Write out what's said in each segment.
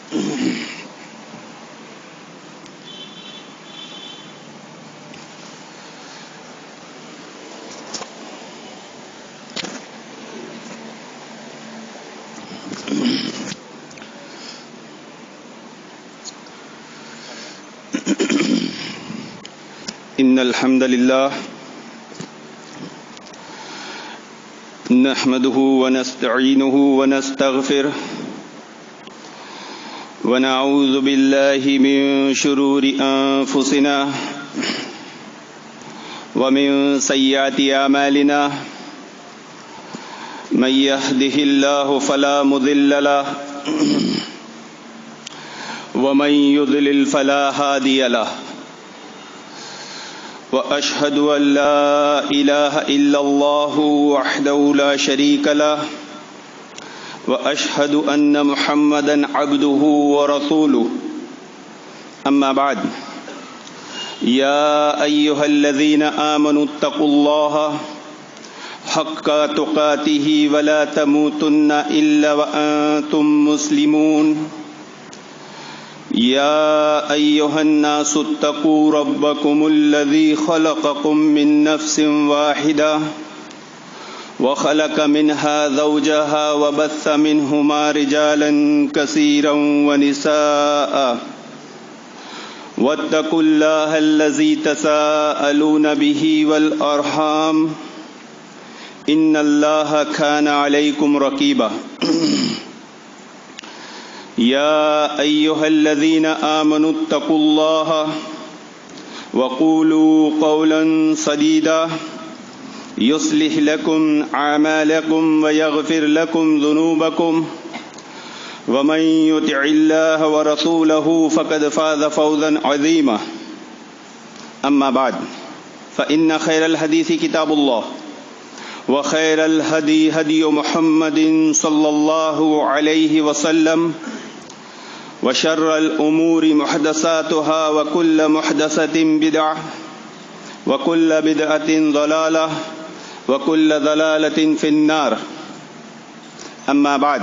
إن الحمد لله نحمده ونستعينه ونستغفره ونعوذ بالله من شرور أنفسنا ومن سيئات أعمالنا من يهده الله فلا مضل له ومن يضلل فلا هادي له وأشهد أن لا إله إلا الله وحده لا شريك له وأشهد أن محمدا عبده ورسوله أما بعد يا أيها الذين آمنوا اتقوا الله حق تقاته ولا تموتن إلا وأنتم مسلمون يا أيها الناس اتقوا ربكم الذي خلقكم من نفس واحدة وخلق منها زوجها وبث منهما رجالا كثيرا ونساء واتقوا الله الذي تساءلون به والأرحام إن الله كان عليكم رقيبا يا أيها الذين آمنوا اتقوا الله وقولوا قولا سديدا يصلح لكم أعمالكم ويغفر لكم ذنوبكم ومن يطع الله ورسوله فقد فاز فوزا عظيما أما بعد فإن خير الحديث كتاب الله وخير الهدي هدي محمد صلى الله عليه وسلم وشر الأمور محدثاتها وكل محدثة بدعة وكل بدعة ضلالة وكل ضلالة في النار أما بعد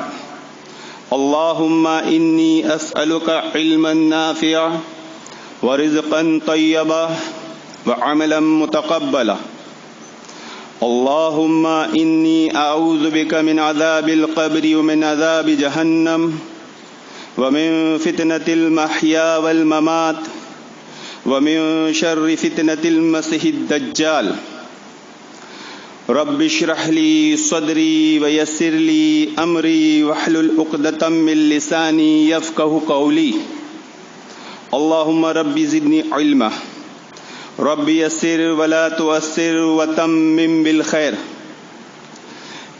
اللهم إني أسألك علما نافعا ورزقا طيبا وعملا متقبلا اللهم إني أعوذ بك من عذاب القبر ومن عذاب جهنم ومن فتنة المحيا والممات ومن شر فتنة المسيح الدجال رب اشرح لي صدري ويسر لي أمري واحلل عقدة من لساني يفقهوا قولي اللهم رب زدني علما رب یسر ولا تؤثر وتمم بالخیر۔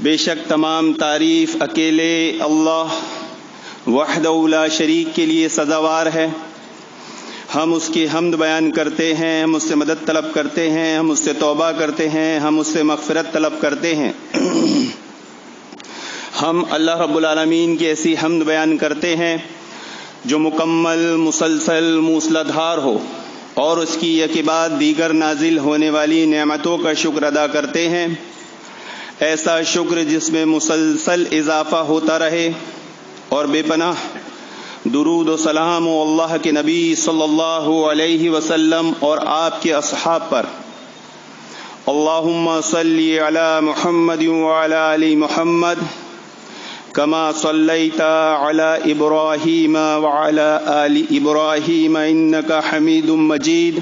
بے شک تمام تعریف اکیلے اللہ وحدہ لا شریک کے لیے سزاوار ہے۔ ہم اس کی حمد بیان کرتے ہیں، ہم اس سے مدد طلب کرتے ہیں، ہم اس سے توبہ کرتے ہیں، ہم اس سے مغفرت طلب کرتے ہیں۔ ہم اللہ رب العالمین کی ایسی حمد بیان کرتے ہیں جو مکمل، مسلسل، موصلدھار ہو، اور اس کی یہ کے بعد دیگر نازل ہونے والی نعمتوں کا شکر ادا کرتے ہیں، ایسا شکر جس میں مسلسل اضافہ ہوتا رہے، اور بے پناہ درود و سلام و اللہ کے نبی صلی اللہ علیہ وسلم اور آپ کے اصحاب پر۔ اللہم صلی علی محمد وعلی آل محمد کما صلیت علی ابراہیم وعلی آل ابراہیم انک حمید مجید۔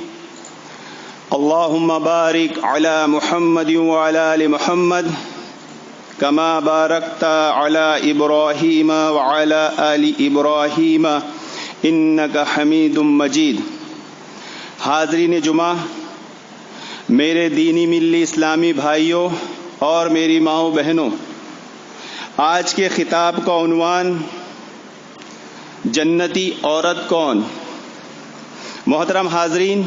اللہم بارک علی محمد وعلی آل محمد کما بارکت علی ابراہیم وعلی آل ابراہیم انک حمید مجید۔ حاضرین جمعہ، میرے دینی ملی اسلامی بھائیوں اور میری ماؤں بہنوں، آج کے خطاب کا عنوان جنتی عورت کون؟ محترم حاضرین،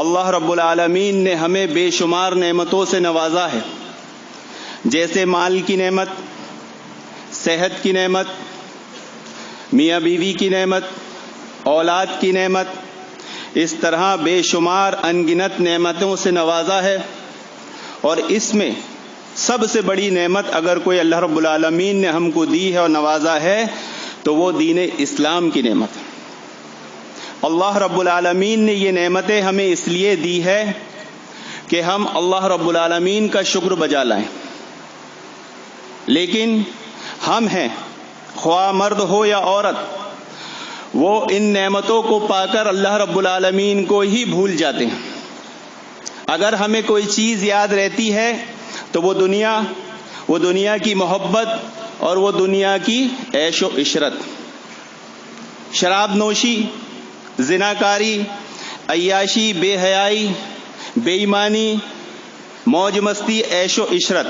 اللہ رب العالمین نے ہمیں بے شمار نعمتوں سے نوازا ہے، جیسے مال کی نعمت، صحت کی نعمت، میاں بیوی کی نعمت، اولاد کی نعمت، اس طرح بے شمار انگنت نعمتوں سے نوازا ہے۔ اور اس میں سب سے بڑی نعمت اگر کوئی اللہ رب العالمین نے ہم کو دی ہے اور نوازا ہے تو وہ دین اسلام کی نعمت ہے۔ اللہ رب العالمین نے یہ نعمتیں ہمیں اس لیے دی ہے کہ ہم اللہ رب العالمین کا شکر بجا لائیں، لیکن ہم ہیں، خواہ مرد ہو یا عورت، وہ ان نعمتوں کو پا کر اللہ رب العالمین کو ہی بھول جاتے ہیں۔ اگر ہمیں کوئی چیز یاد رہتی ہے تو وہ دنیا کی محبت اور وہ دنیا کی عیش و عشرت، شراب نوشی، زناکاری، عیاشی، بے حیائی، بے ایمانی، موج مستی، عیش و عشرت۔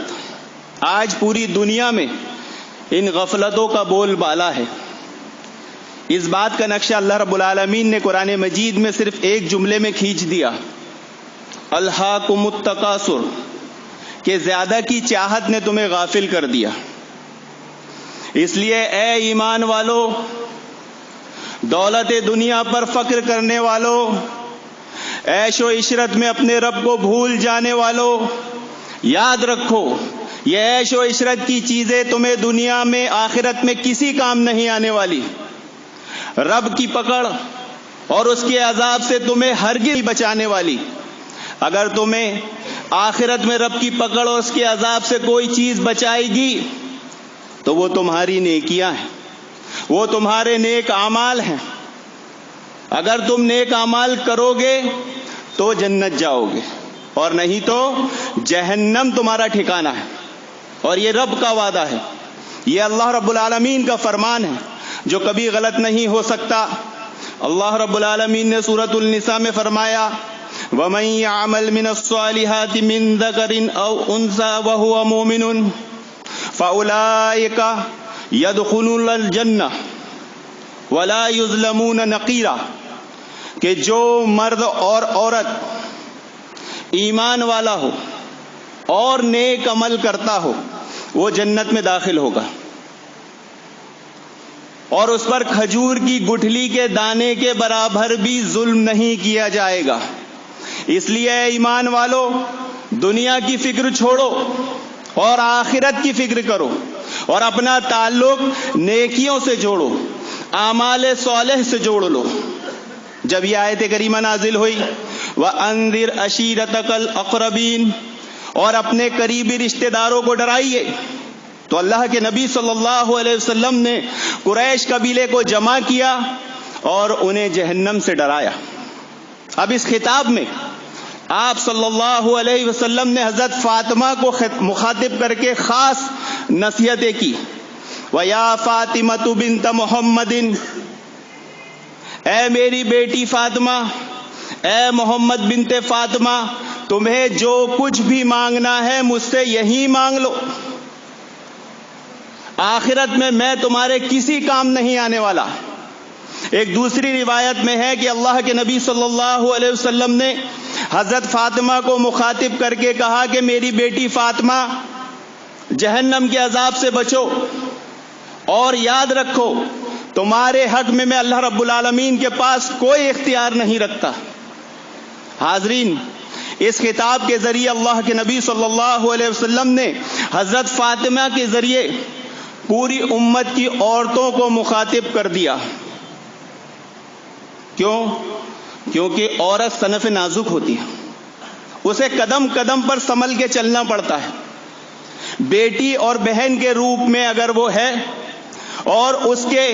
آج پوری دنیا میں ان غفلتوں کا بول بالا ہے۔ اس بات کا نقشہ اللہ رب العالمین نے قرآن مجید میں صرف ایک جملے میں کھینچ دیا، الہاکم التکاثر، کہ زیادہ کی چاہت نے تمہیں غافل کر دیا۔ اس لیے اے ایمان والو، دولت دنیا پر فخر کرنے والو، عیش و عشرت میں اپنے رب کو بھول جانے والو، یاد رکھو یہ عیش و عشرت کی چیزیں تمہیں دنیا میں آخرت میں کسی کام نہیں آنے والی۔ رب کی پکڑ اور اس کے عذاب سے تمہیں ہرگز نہیں بچانے والی۔ اگر تمہیں آخرت میں رب کی پکڑ اور اس کے عذاب سے کوئی چیز بچائے گی تو وہ تمہاری نیکیاں ہیں، وہ تمہارے نیک اعمال ہیں۔ اگر تم نیک اعمال کرو گے تو جنت جاؤ گے، اور نہیں تو جہنم تمہارا ٹھکانہ ہے، اور یہ رب کا وعدہ ہے، یہ اللہ رب العالمین کا فرمان ہے جو کبھی غلط نہیں ہو سکتا۔ اللہ رب العالمین نے سورۃ النساء میں فرمایا، وَمَن يَعْمَلْ مِنَ الصَّالِحَاتِ مِن ذَكَرٍ أَوْ أُنثَىٰ وَهُوَ مُؤْمِنٌ فَأُولَٰئِكَ يَدْخُلُونَ الْجَنَّةَ وَلَا يُظْلَمُونَ نَقِيرًا، کہ جو مرد اور عورت ایمان والا ہو اور نیک عمل کرتا ہو وہ جنت میں داخل ہوگا، اور اس پر کھجور کی گٹھلی کے دانے کے برابر بھی ظلم نہیں کیا جائے گا۔ اس لیے ایمان والو، دنیا کی فکر چھوڑو اور آخرت کی فکر کرو، اور اپنا تعلق نیکیوں سے جوڑو، اعمال صالح سے جوڑ لو۔ جب یہ آیت کریمہ نازل ہوئی، وَأَنذِرْ عَشِيرَتَكَ الْأَقْرَبِينَ، اور اپنے قریبی رشتہ داروں کو ڈرائیے، تو اللہ کے نبی صلی اللہ علیہ وسلم نے قریش قبیلے کو جمع کیا اور انہیں جہنم سے ڈرایا۔ اب اس خطاب میں آپ صلی اللہ علیہ وسلم نے حضرت فاطمہ کو مخاطب کر کے خاص نصیحتیں کی، وَيَا فَاطِمَةُ بِنْتَ مُحَمَّدٍ، اے میری بیٹی فاطمہ، اے محمد بنت فاطمہ، تمہیں جو کچھ بھی مانگنا ہے مجھ سے یہی مانگ لو، آخرت میں تمہارے کسی کام نہیں آنے والا۔ ایک دوسری روایت میں ہے کہ اللہ کے نبی صلی اللہ علیہ وسلم نے حضرت فاطمہ کو مخاطب کر کے کہا کہ میری بیٹی فاطمہ، جہنم کے عذاب سے بچو، اور یاد رکھو تمہارے حق میں اللہ رب العالمین کے پاس کوئی اختیار نہیں رکھتا۔ حاضرین، اس خطاب کے ذریعے اللہ کے نبی صلی اللہ علیہ وسلم نے حضرت فاطمہ کے ذریعے پوری امت کی عورتوں کو مخاطب کر دیا۔ کیونکہ عورت صنف نازک ہوتی ہے، اسے قدم قدم پر سنبھل کے چلنا پڑتا ہے۔ بیٹی اور بہن کے روپ میں اگر وہ ہے، اور اس کے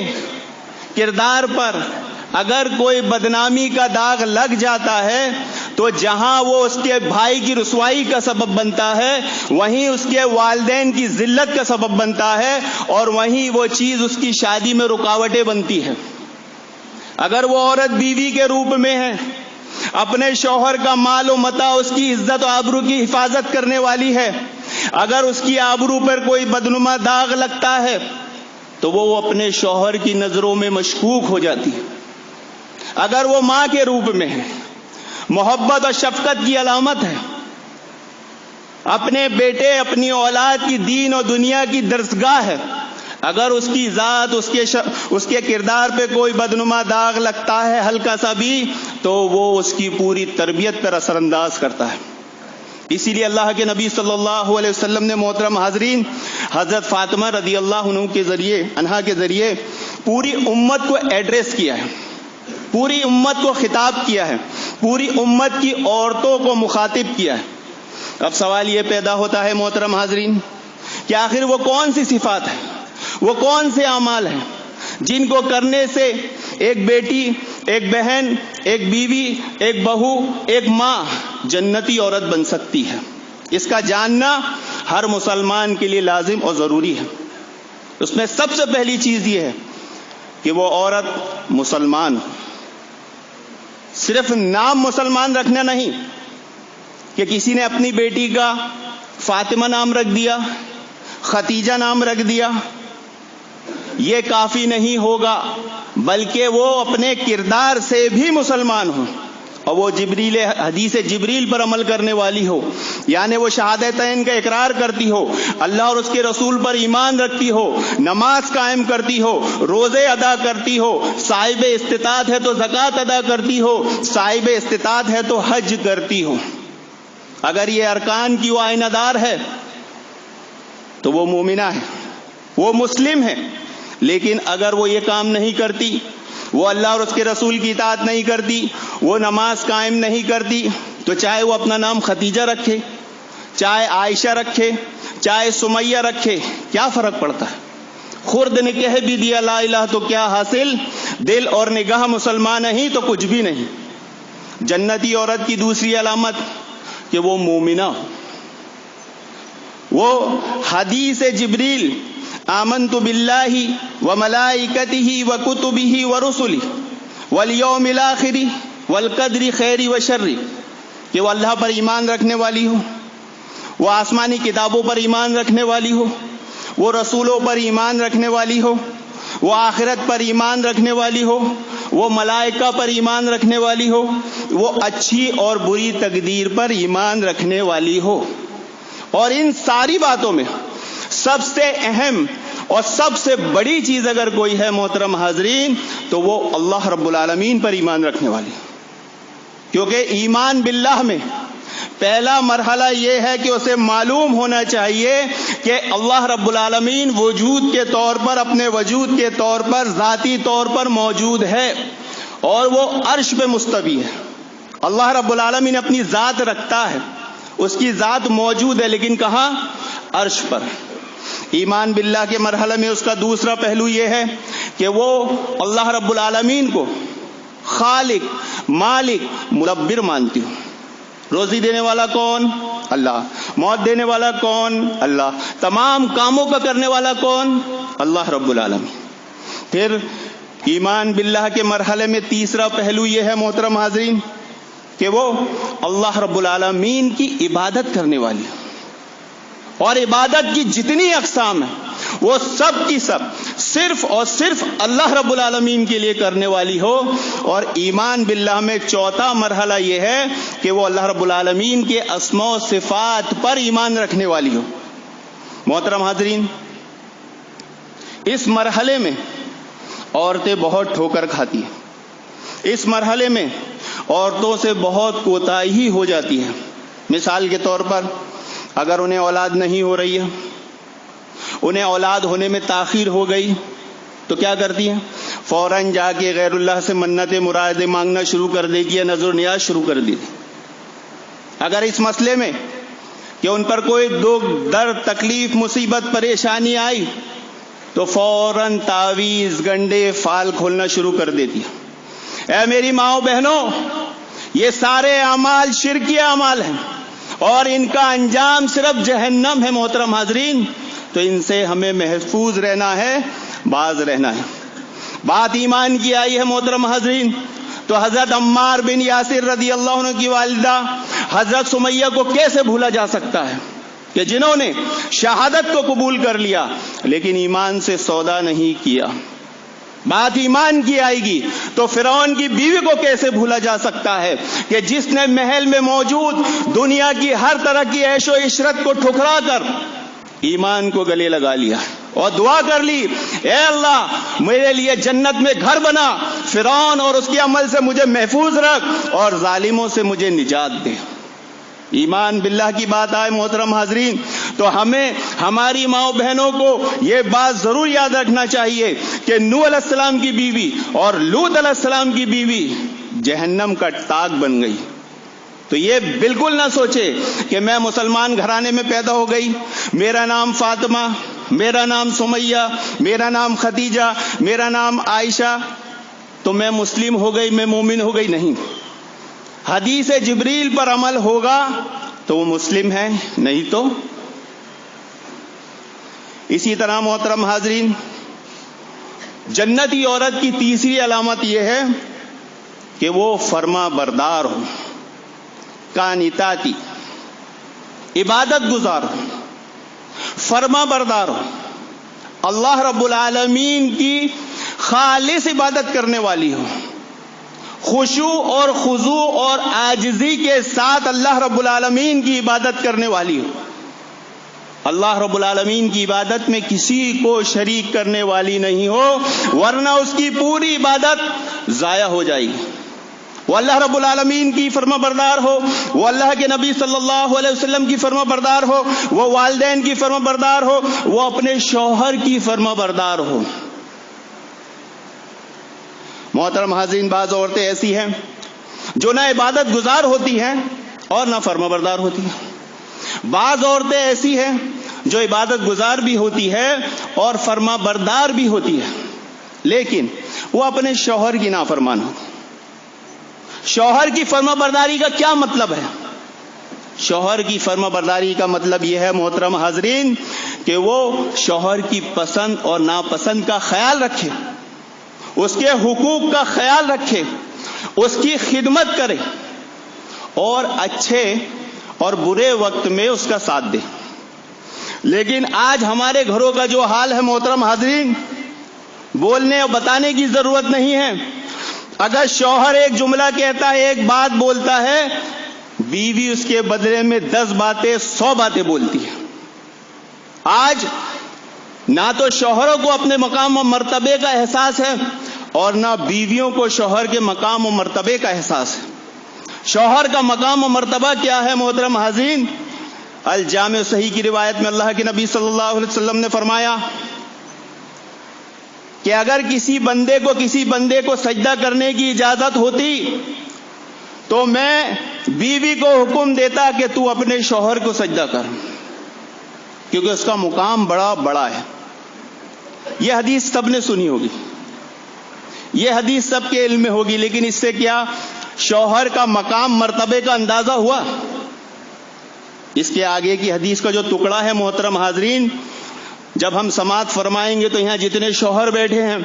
کردار پر اگر کوئی بدنامی کا داغ لگ جاتا ہے تو جہاں وہ اس کے بھائی کی رسوائی کا سبب بنتا ہے، وہیں اس کے والدین کی ذلت کا سبب بنتا ہے، اور وہیں وہ چیز اس کی شادی میں رکاوٹیں بنتی ہے۔ اگر وہ عورت بیوی کے روپ میں ہے، اپنے شوہر کا مال و متاع، اس کی عزت و آبرو کی حفاظت کرنے والی ہے، اگر اس کی آبرو پر کوئی بدنما داغ لگتا ہے تو وہ اپنے شوہر کی نظروں میں مشکوک ہو جاتی ہے۔ اگر وہ ماں کے روپ میں ہے، محبت اور شفقت کی علامت ہے، اپنے بیٹے اپنی اولاد کی دین اور دنیا کی درسگاہ ہے، اگر اس کی ذات اس کے کردار پہ کوئی بدنما داغ لگتا ہے ہلکا سا بھی، تو وہ اس کی پوری تربیت پر اثر انداز کرتا ہے۔ اسی لیے اللہ کے نبی صلی اللہ علیہ وسلم نے، محترم حاضرین، حضرت فاطمہ رضی اللہ عنہ کے ذریعے پوری امت کو ایڈریس کیا ہے، پوری امت کو خطاب کیا ہے، پوری امت کی عورتوں کو مخاطب کیا ہے۔ اب سوال یہ پیدا ہوتا ہے محترم حاضرین کہ آخر وہ کون سی صفات ہیں، وہ کون سے اعمال ہیں جن کو کرنے سے ایک بیٹی، ایک بہن، ایک بیوی، ایک بہو، ایک ماں جنتی عورت بن سکتی ہے۔ اس کا جاننا ہر مسلمان کے لیے لازم اور ضروری ہے۔ اس میں سب سے پہلی چیز یہ ہے کہ وہ عورت مسلمان ہو۔ صرف نام مسلمان رکھنا نہیں کہ کسی نے اپنی بیٹی کا فاطمہ نام رکھ دیا، ختیجہ نام رکھ دیا، یہ کافی نہیں ہوگا، بلکہ وہ اپنے کردار سے بھی مسلمان ہو، اور وہ حدیث جبریل پر عمل کرنے والی ہو، یعنی وہ شہادتین کا اقرار کرتی ہو، اللہ اور اس کے رسول پر ایمان رکھتی ہو، نماز قائم کرتی ہو، روزے ادا کرتی ہو، صاحب استطاعت ہے تو زکوٰۃ ادا کرتی ہو، صاحب استطاعت ہے تو حج کرتی ہو۔ اگر یہ ارکان کی وہ آئینہ دار ہے تو وہ مومنہ ہے، وہ مسلم ہے۔ لیکن اگر وہ یہ کام نہیں کرتی، وہ اللہ اور اس کے رسول کی اطاعت نہیں کرتی، وہ نماز قائم نہیں کرتی، تو چاہے وہ اپنا نام ختیجہ رکھے، چاہے عائشہ رکھے، چاہے سمیہ رکھے، کیا فرق پڑتا ہے؟ خرد نے کہہ بھی دیا لا الہ تو کیا حاصل، دل اور نگاہ مسلمان نہیں تو کچھ بھی نہیں۔ جنتی عورت کی دوسری علامت کہ وہ مومنہ ہو۔ وہ حدیث جبریل آمنت باللہ وملائکتہ وکتبہ ورسلہ والیوم الآخر والقدر خیر وشر، کہ وہ اللہ پر ایمان رکھنے والی ہو، وہ آسمانی کتابوں پر ایمان رکھنے والی ہو، وہ رسولوں پر ایمان رکھنے والی ہو، وہ آخرت پر ایمان رکھنے والی ہو، وہ ملائکہ پر ایمان رکھنے والی ہو، وہ اچھی اور بری تقدیر پر ایمان رکھنے والی ہو۔ اور ان ساری باتوں میں سب سے اہم اور سب سے بڑی چیز اگر کوئی ہے محترم حاضرین تو وہ اللہ رب العالمین پر ایمان رکھنے والی، کیونکہ ایمان باللہ میں پہلا مرحلہ یہ ہے کہ اسے معلوم ہونا چاہیے کہ اللہ رب العالمین وجود کے طور پر، اپنے وجود کے طور پر، ذاتی طور پر موجود ہے، اور وہ عرش پہ مستوی ہے۔ اللہ رب العالمین اپنی ذات رکھتا ہے، اس کی ذات موجود ہے، لیکن کہاں؟ عرش پر۔ ایمان باللہ کے مرحلے میں اس کا دوسرا پہلو یہ ہے کہ وہ اللہ رب العالمین کو خالق، مالک، مدبر مانتی ہوں۔ روزی دینے والا کون؟ اللہ۔ موت دینے والا کون؟ اللہ۔ تمام کاموں کا کرنے والا کون؟ اللہ رب العالمین۔ پھر ایمان باللہ کے مرحلے میں تیسرا پہلو یہ ہے محترم حاضرین کہ وہ اللہ رب العالمین کی عبادت کرنے والی، اور عبادت کی جتنی اقسام ہیں وہ سب کی سب صرف اور صرف اللہ رب العالمین کے لیے کرنے والی ہو۔ اور ایمان باللہ میں چوتھا مرحلہ یہ ہے کہ وہ اللہ رب العالمین کے اسماء و صفات پر ایمان رکھنے والی ہو۔ محترم حاضرین، اس مرحلے میں عورتیں بہت ٹھوکر کھاتی ہیں، اس مرحلے میں عورتوں سے بہت کوتاہی ہو جاتی ہے۔ مثال کے طور پر اگر انہیں اولاد نہیں ہو رہی ہے، انہیں اولاد ہونے میں تاخیر ہو گئی، تو کیا کرتی ہیں؟ فوراً جا کے غیر اللہ سے منتیں مرادیں مانگنا شروع کر دے گی، یا نظر و نیاز شروع کر دی۔ اگر اس مسئلے میں کہ ان پر کوئی دکھ، درد، تکلیف، مصیبت، پریشانی آئی تو فوراً تعویذ، گنڈے، فال کھولنا شروع کر دیتی ہے۔ اے میری ماؤں بہنوں، یہ سارے اعمال شرکی اعمال ہیں، اور ان کا انجام صرف جہنم ہے۔ محترم حاضرین، تو ان سے ہمیں محفوظ رہنا ہے، باز رہنا ہے۔ بات ایمان کی آئی ہے محترم حاضرین، تو حضرت عمار بن یاسر رضی اللہ عنہ کی والدہ حضرت سمیہ کو کیسے بھولا جا سکتا ہے کہ جنہوں نے شہادت کو قبول کر لیا لیکن ایمان سے سودا نہیں کیا۔ بات ایمان کی آئے گی تو فرعون کی بیوی کو کیسے بھولا جا سکتا ہے کہ جس نے محل میں موجود دنیا کی ہر طرح کی عیش و عشرت کو ٹھکرا کر ایمان کو گلے لگا لیا اور دعا کر لی، اے اللہ میرے لیے جنت میں گھر بنا، فرعون اور اس کے عمل سے مجھے محفوظ رکھ اور ظالموں سے مجھے نجات دے۔ ایمان باللہ کی بات آئے محترم حاضرین تو ہمیں ہماری ماؤں بہنوں کو یہ بات ضرور یاد رکھنا چاہیے کہ کہ نوح علیہ السلام کی بیوی اور لوط علیہ السلام کی بیوی جہنم کا ٹاگ بن گئی، تو یہ بالکل نہ سوچے کہ میں مسلمان گھرانے میں پیدا ہو گئی، میرا نام فاطمہ، میرا نام سمیہ، میرا نام خدیجہ، میرا نام عائشہ، تو میں مسلم ہو گئی، میں مومن ہو گئی. نہیں، حدیث جبریل پر عمل ہوگا تو وہ مسلم ہے، نہیں تو. اسی طرح محترم حاضرین، جنتی عورت کی تیسری علامت یہ ہے کہ وہ فرما بردار ہو، قانتاتی، عبادت گزار ہو، فرما بردار ہو، اللہ رب العالمین کی خالص عبادت کرنے والی ہو، خشوع اور خضوع اور عاجزی کے ساتھ اللہ رب العالمین کی عبادت کرنے والی ہو، اللہ رب العالمین کی عبادت میں کسی کو شریک کرنے والی نہیں ہو، ورنہ اس کی پوری عبادت ضائع ہو جائے گی. وہ اللہ رب العالمین کی فرما بردار ہو، وہ اللہ کے نبی صلی اللہ علیہ وسلم کی فرما بردار ہو، وہ والدین کی فرما بردار ہو، وہ اپنے شوہر کی فرما بردار ہو. محترم حاضرین، بعض عورتیں ایسی ہیں جو نہ عبادت گزار ہوتی ہیں اور نہ فرما بردار ہوتی ہیں. بعض عورتیں ایسی ہیں جو عبادت گزار بھی ہوتی ہے اور فرما بردار بھی ہوتی ہے، لیکن وہ اپنے شوہر کی نافرمان ہوتی. شوہر کی فرما برداری کا کیا مطلب ہے؟ شوہر کی فرما برداری کا مطلب یہ ہے محترم حاضرین کہ وہ شوہر کی پسند اور ناپسند کا خیال رکھے، اس کے حقوق کا خیال رکھے، اس کی خدمت کرے اور اچھے اور برے وقت میں اس کا ساتھ دے. لیکن آج ہمارے گھروں کا جو حال ہے محترم حاضرین، بولنے اور بتانے کی ضرورت نہیں ہے. اگر شوہر ایک جملہ کہتا ہے، ایک بات بولتا ہے، بیوی اس کے بدلے میں 10 باتیں 100 باتیں بولتی ہے. آج نہ تو شوہروں کو اپنے مقام و مرتبے کا احساس ہے اور نہ بیویوں کو شوہر کے مقام و مرتبے کا احساس ہے. شوہر کا مقام و مرتبہ کیا ہے محترم حاضرین؟ الجامع صحیح کی روایت میں اللہ کے نبی صلی اللہ علیہ وسلم نے فرمایا کہ اگر کسی بندے کو سجدہ کرنے کی اجازت ہوتی تو میں بیوی کو حکم دیتا کہ تو اپنے شوہر کو سجدہ کر، کیونکہ اس کا مقام بڑا ہے. یہ حدیث سب نے سنی ہوگی، یہ حدیث سب کے علم میں ہوگی، لیکن اس سے کیا شوہر کا مقام مرتبے کا اندازہ ہوا؟ اس کے آگے کی حدیث کا جو ٹکڑا ہے محترم حاضرین، جب ہم سماعت فرمائیں گے تو یہاں جتنے شوہر بیٹھے ہیں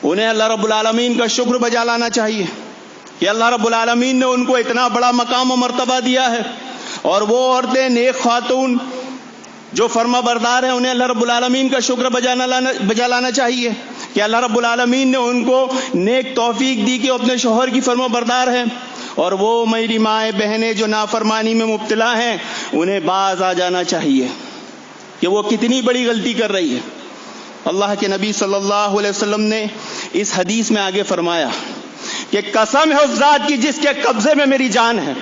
انہیں اللہ رب العالمین کا شکر بجا لانا چاہیے کہ اللہ رب العالمین نے ان کو اتنا بڑا مقام و مرتبہ دیا ہے. اور وہ عورتیں، نیک خاتون جو فرما بردار ہیں، انہیں اللہ رب العالمین کا شکر بجا لانا چاہیے کہ اللہ رب العالمین نے ان کو نیک توفیق دی کہ اپنے شوہر کی فرما بردار ہیں. اور وہ میری مائیں بہنیں جو نافرمانی میں مبتلا ہیں، انہیں باز آ جانا چاہیے کہ وہ کتنی بڑی غلطی کر رہی ہے. اللہ کے نبی صلی اللہ علیہ وسلم نے اس حدیث میں آگے فرمایا کہ قسم ہے اس ذات کی جس کے قبضے میں میری جان ہے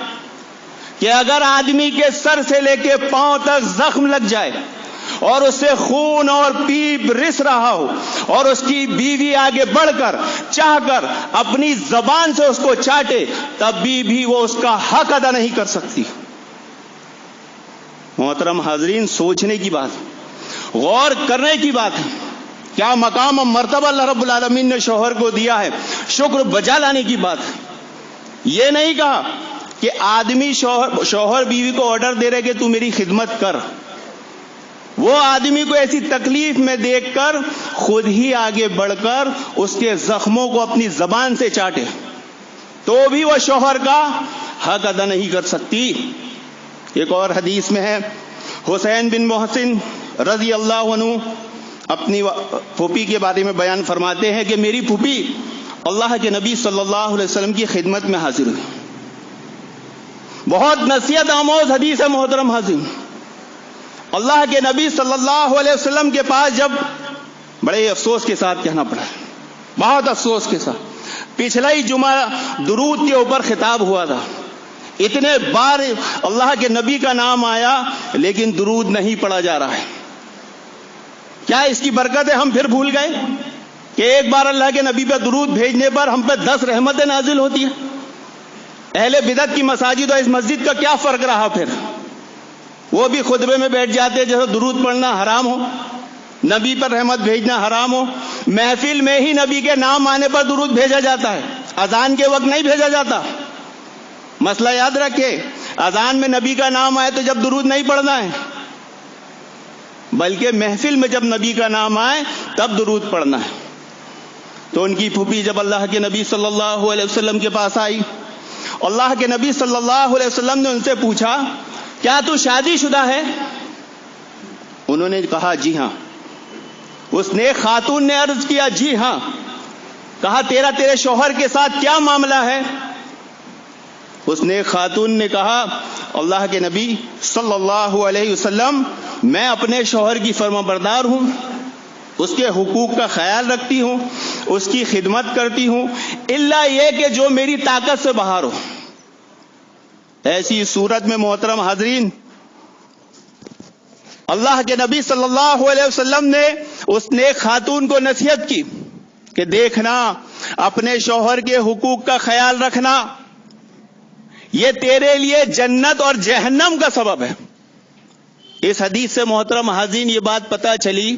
کہ اگر آدمی کے سر سے لے کے پاؤں تک زخم لگ جائے اور اس سے خون اور پیپ رس رہا ہو اور اس کی بیوی آگے بڑھ کر چاہ کر اپنی زبان سے اس کو چاٹے، تب بھی وہ اس کا حق ادا نہیں کر سکتی. محترم حاضرین، سوچنے کی بات، غور کرنے کی بات ہے. کیا مقام اور مرتبہ اللہ رب العالمین نے شوہر کو دیا ہے، شکر بجا لانے کی بات ہے. یہ نہیں کہا کہ آدمی شوہر بیوی کو آرڈر دے رہے کہ تو میری خدمت کر. وہ آدمی کو ایسی تکلیف میں دیکھ کر خود ہی آگے بڑھ کر اس کے زخموں کو اپنی زبان سے چاٹے تو بھی وہ شوہر کا حق ادا نہیں کر سکتی. ایک اور حدیث میں ہے، حسین بن محسن رضی اللہ عنہ اپنی پھوپھی کے بارے میں بیان فرماتے ہیں کہ میری پھوپھی اللہ کے نبی صلی اللہ علیہ وسلم کی خدمت میں حاضر ہوئی. بہت نصیحت آموز حدیث ہے محترم حاضرین. اللہ کے نبی صلی اللہ علیہ وسلم کے پاس جب، بڑے افسوس کے ساتھ کہنا پڑا، بہت افسوس کے ساتھ، پچھلا ہی جمعہ درود کے اوپر خطاب ہوا تھا، اتنے بار اللہ کے نبی کا نام آیا لیکن درود نہیں پڑھا جا رہا ہے. کیا اس کی برکت ہے ہم پھر بھول گئے؟ کہ ایک بار اللہ کے نبی پہ درود بھیجنے پر ہم پہ 10 رحمتیں نازل ہوتی ہیں. اہل بدعت کی مساجد اور اس مسجد کا کیا فرق رہا پھر؟ وہ بھی خطبے میں بیٹھ جاتے جیسے درود پڑھنا حرام ہو، نبی پر رحمت بھیجنا حرام ہو. محفل میں ہی نبی کے نام آنے پر درود بھیجا جاتا ہے، اذان کے وقت نہیں بھیجا جاتا. مسئلہ یاد رکھے، اذان میں نبی کا نام آئے تو جب درود نہیں پڑھنا ہے، بلکہ محفل میں جب نبی کا نام آئے تب درود پڑھنا ہے. تو ان کی پھوپھی جب اللہ کے نبی صلی اللہ علیہ وسلم کے پاس آئی، اللہ کے نبی صلی اللہ علیہ وسلم نے ان سے پوچھا کیا تو شادی شدہ ہے؟ انہوں نے کہا جی ہاں. اس نیک خاتون نے عرض کیا جی ہاں. کہا تیرے شوہر کے ساتھ کیا معاملہ ہے؟ اس نیک خاتون نے کہا اللہ کے نبی صلی اللہ علیہ وسلم میں اپنے شوہر کی فرما بردار ہوں، اس کے حقوق کا خیال رکھتی ہوں، اس کی خدمت کرتی ہوں، الا یہ کہ جو میری طاقت سے باہر ہو. ایسی صورت میں محترم حاضرین، اللہ کے نبی صلی اللہ علیہ وسلم نے اس نیک خاتون کو نصیحت کی کہ دیکھنا اپنے شوہر کے حقوق کا خیال رکھنا، یہ تیرے لیے جنت اور جہنم کا سبب ہے. اس حدیث سے محترم حاضرین یہ بات پتہ چلی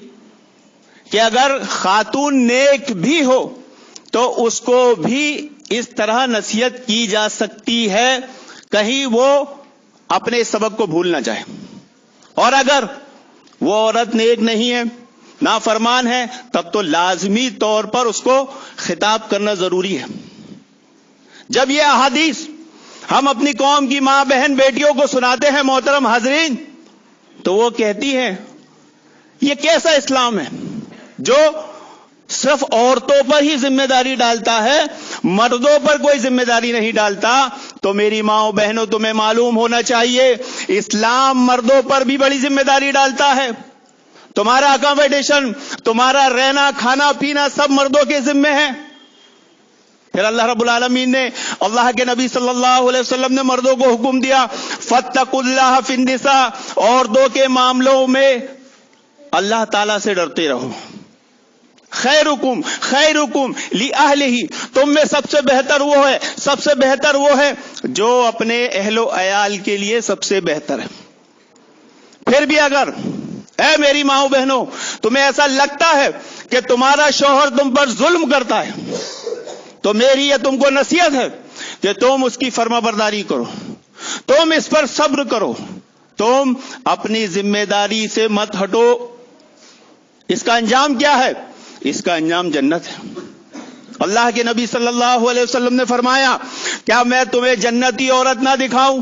کہ اگر خاتون نیک بھی ہو تو اس کو بھی اس طرح نصیحت کی جا سکتی ہے، کہیں وہ اپنے سبق کو بھول نہ جائے. اور اگر وہ عورت نیک نہیں ہے، نافرمان ہے، تب تو لازمی طور پر اس کو خطاب کرنا ضروری ہے. جب یہ احادیث ہم اپنی قوم کی ماں بہن بیٹیوں کو سناتے ہیں محترم حاضرین، تو وہ کہتی ہیں یہ کیسا اسلام ہے جو صرف عورتوں پر ہی ذمہ داری ڈالتا ہے، مردوں پر کوئی ذمہ داری نہیں ڈالتا. تو میری ماں بہنوں تمہیں معلوم ہونا چاہیے اسلام مردوں پر بھی بڑی ذمہ داری ڈالتا ہے. تمہارا اکاموڈیشن، تمہارا رہنا کھانا پینا سب مردوں کے ذمہ ہے. پھر اللہ رب العالمین نے، اللہ کے نبی صلی اللہ علیہ وسلم نے مردوں کو حکم دیا فاتقوا اللہ فی النساء، عورتوں کے معاملوں میں اللہ تعالیٰ سے ڈرتے رہو. خیرکم خیرکم لأہلہ، تم میں سب سے بہتر وہ ہے جو اپنے اہل و عیال کے لیے سب سے بہتر ہے. پھر بھی اگر اے میری ماؤں بہنوں تمہیں ایسا لگتا ہے کہ تمہارا شوہر تم پر ظلم کرتا ہے تو میری یہ تم کو نصیحت ہے کہ تم اس کی فرما برداری کرو، تم اس پر صبر کرو، تم اپنی ذمہ داری سے مت ہٹو. اس کا انجام کیا ہے؟ اس کا انجام جنت ہے. اللہ کے نبی صلی اللہ علیہ وسلم نے فرمایا کیا میں تمہیں جنتی عورت نہ دکھاؤں